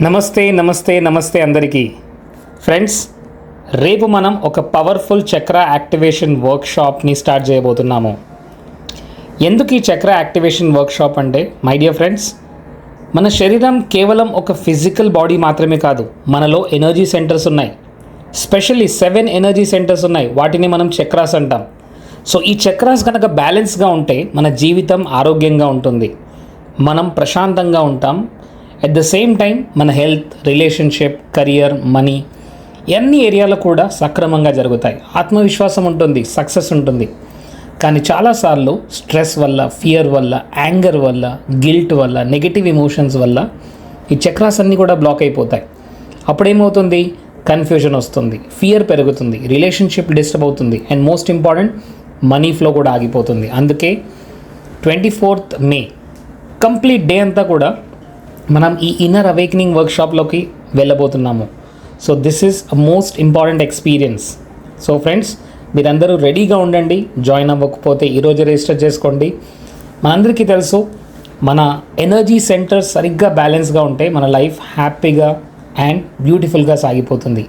నమస్తే నమస్తే నమస్తే అందరికీ ఫ్రెండ్స్, రేపు మనం ఒక పవర్ఫుల్ చక్ర యాక్టివేషన్ వర్క్షాప్ని స్టార్ట్ చేయబోతున్నాము. ఎందుకు ఈ చక్ర యాక్టివేషన్ వర్క్షాప్ అంటే, మై డియర్ ఫ్రెండ్స్, మన శరీరం కేవలం ఒక ఫిజికల్ బాడీ మాత్రమే కాదు, మనలో ఎనర్జీ సెంటర్స్ ఉన్నాయి. స్పెషల్లీ 7 ఎనర్జీ సెంటర్స్ ఉన్నాయి. వాటిని మనం చక్రాస్ అంటాం. సో ఈ చక్రాస్ కనుక బ్యాలెన్స్గా ఉంటే మన జీవితం ఆరోగ్యంగా ఉంటుంది, మనం ప్రశాంతంగా ఉంటాం. అట్ ద సేమ్ టైం మన హెల్త్, రిలేషన్షిప్, కెరియర్, మనీ అన్ని ఏరియాలో కూడా సక్రమంగా జరుగుతాయి. ఆత్మవిశ్వాసం ఉంటుంది, సక్సెస్ ఉంటుంది. కానీ చాలాసార్లు స్ట్రెస్ వల్ల, ఫియర్ వల్ల, యాంగర్ వల్ల, గిల్ట్ వల్ల, నెగిటివ్ ఎమోషన్స్ వల్ల ఈ చక్రాస్ అన్నీ కూడా బ్లాక్ అయిపోతాయి. అప్పుడేమవుతుంది? కన్ఫ్యూజన్ వస్తుంది, ఫియర్ పెరుగుతుంది, రిలేషన్షిప్ డిస్టర్బ్ అవుతుంది, and most important money flow కూడా ఆగిపోతుంది. అందుకే 24th మే కంప్లీట్ డే అంతా కూడా మనం ఈ ఇన్నర్ అవేకనింగ్ వర్క్షాప్లోకి వెళ్ళబోతున్నాము. So this is a most important experience. So friends, మీరందరూ రెడీగా ఉండండి. జాయిన్ అవ్వకపోతే ఈరోజు రిజిస్టర్ చేసుకోండి. మనందరికీ తెలుసు, మన ఎనర్జీ సెంటర్స్ సరిగ్గా బ్యాలెన్స్గా ఉంటే మన లైఫ్ హ్యాపీగా అండ్ బ్యూటిఫుల్గా సాగిపోతుంది.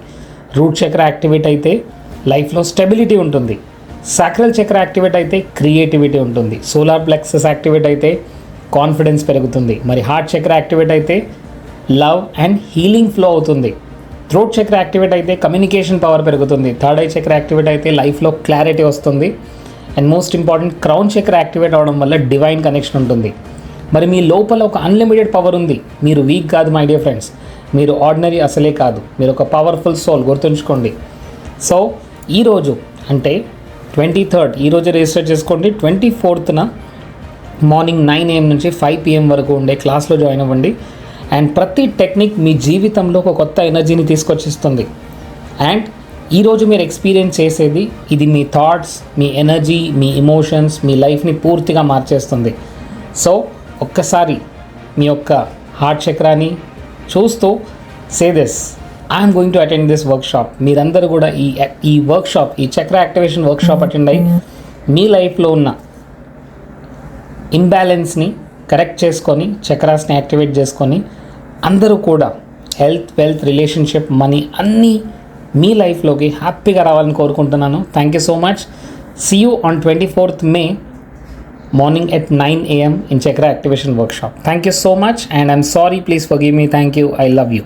రూట్ చక్ర యాక్టివేట్ అయితే లైఫ్లో స్టెబిలిటీ ఉంటుంది. సాక్రల్ చక్ర యాక్టివేట్ అయితే క్రియేటివిటీ ఉంటుంది. సోలార్ ప్లెక్సస్ యాక్టివేట్ అయితే కాన్ఫిడెన్స్ పెరుగుతుంది. మరి హార్ట్ చక్ర యాక్టివేట్ అయితే లవ్ అండ్ హీలింగ్ ఫ్లో అవుతుంది. థ్రోట్ చక్ర యాక్టివేట్ అయితే కమ్యూనికేషన్ పవర్ పెరుగుతుంది. థర్డ్ ఐ చక్ర యాక్టివేట్ అయితే లైఫ్లో క్లారిటీ వస్తుంది. అండ్ మోస్ట్ ఇంపార్టెంట్, క్రౌన్ చక్ర యాక్టివేట్ అవ్వడం వల్ల డివైన్ కనెక్షన్ ఉంటుంది. మరి మీ లోపల ఒక అన్లిమిటెడ్ పవర్ ఉంది. మీరు వీక్ కాదు మై డియర్ ఫ్రెండ్స్, మీరు ఆర్డినరీ అసలే కాదు, మీరు ఒక పవర్ఫుల్ సోల్, గుర్తుంచుకోండి. సో ఈరోజు అంటే 23rd, ఈరోజు రిజిస్టర్ చేసుకోండి. 24th మార్నింగ్ 9 AM నుంచి 5 PM వరకు ఉండే క్లాస్లో జాయిన్ అవ్వండి. అండ్ ప్రతి టెక్నిక్ మీ జీవితంలో ఒక కొత్త ఎనర్జీని తీసుకొచ్చిస్తుంది. అండ్ ఈరోజు మీరు ఎక్స్పీరియన్స్ చేసేది ఇది మీ థాట్స్, మీ ఎనర్జీ, మీ ఎమోషన్స్, మీ లైఫ్ని పూర్తిగా మార్చేస్తుంది. సో ఒక్కసారి మీ యొక్క హార్ట్ చక్రాన్ని చూస్తూ say this, I'm going to attend this workshop. మీరందరూ కూడా ఈ వర్క్షాప్, ఈ చక్ర యాక్టివేషన్ వర్క్షాప్ అటెండ్ అయ్యి మీ లైఫ్లో ఉన్న ఇంబ్యాలెన్స్ని కరెక్ట్ చేసుకొని, చక్రాస్ని యాక్టివేట్ చేసుకొని అందరూ కూడా హెల్త్, వెల్త్, రిలేషన్షిప్, మనీ అన్నీ మీ లైఫ్లోకి హ్యాపీగా రావాలని కోరుకుంటున్నాను. Thank you so much. See you on 24th May morning at 9 AM in Chakra Activation Workshop. Thank you so much and I'm sorry, please forgive me. Thank you. I love you.